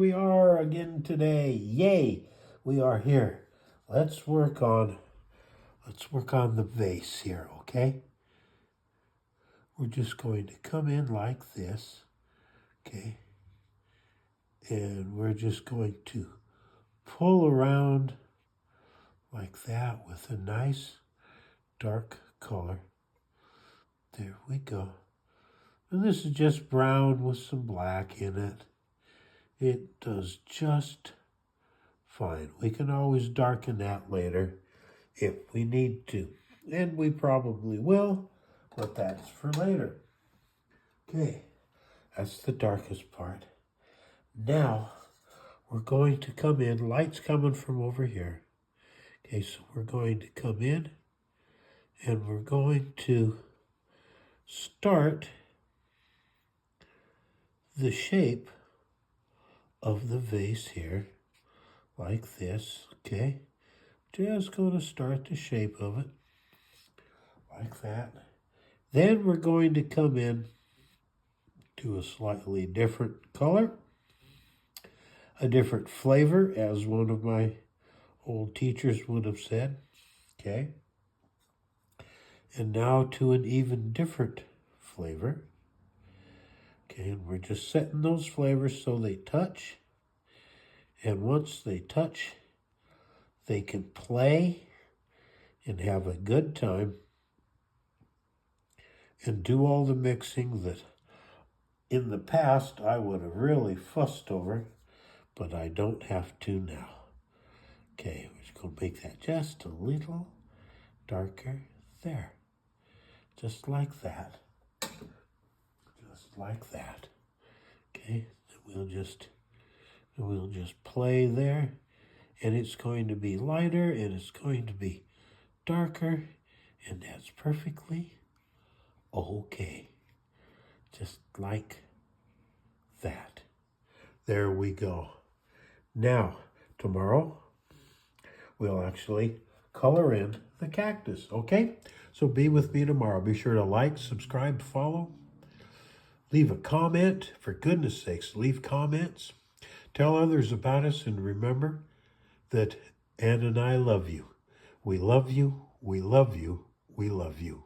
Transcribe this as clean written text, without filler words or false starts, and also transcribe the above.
we are again today. Yay, we are here. Let's work on the vase here, okay? We're just going to come in like this, okay? And we're just going to pull around like that with a nice dark color. There we go. And this is just brown with some black in it. It does just fine. We can always darken that later if we need to. And we probably will, but that's for later. Okay, that's the darkest part. Now, we're going to come in, light's coming from over here. Okay, so we're going to come in and we're going to start the shape of the vase here, like this, okay? Just going to start the shape of it, like that. Then we're going to come in to a slightly different color, a different flavor, as one of my old teachers would have said, okay? And now to an even different flavor. Okay, and we're just setting those flavors so they touch. And once they touch, they can play and have a good time and do all the mixing that in the past I would have really fussed over, but I don't have to now. Okay, we're just going to make that just a little darker there. Just like that. Just like that. Okay, we'll just play there, and it's going to be lighter and it's going to be darker, and that's perfectly okay. Just like that. There we go. Now, tomorrow, we'll actually color in the cactus, okay? So be with me tomorrow. Be sure to like, subscribe, follow. Leave a comment. For goodness sakes, leave comments. Tell others about us, and remember that Ann and I love you. We love you, we love you, we love you.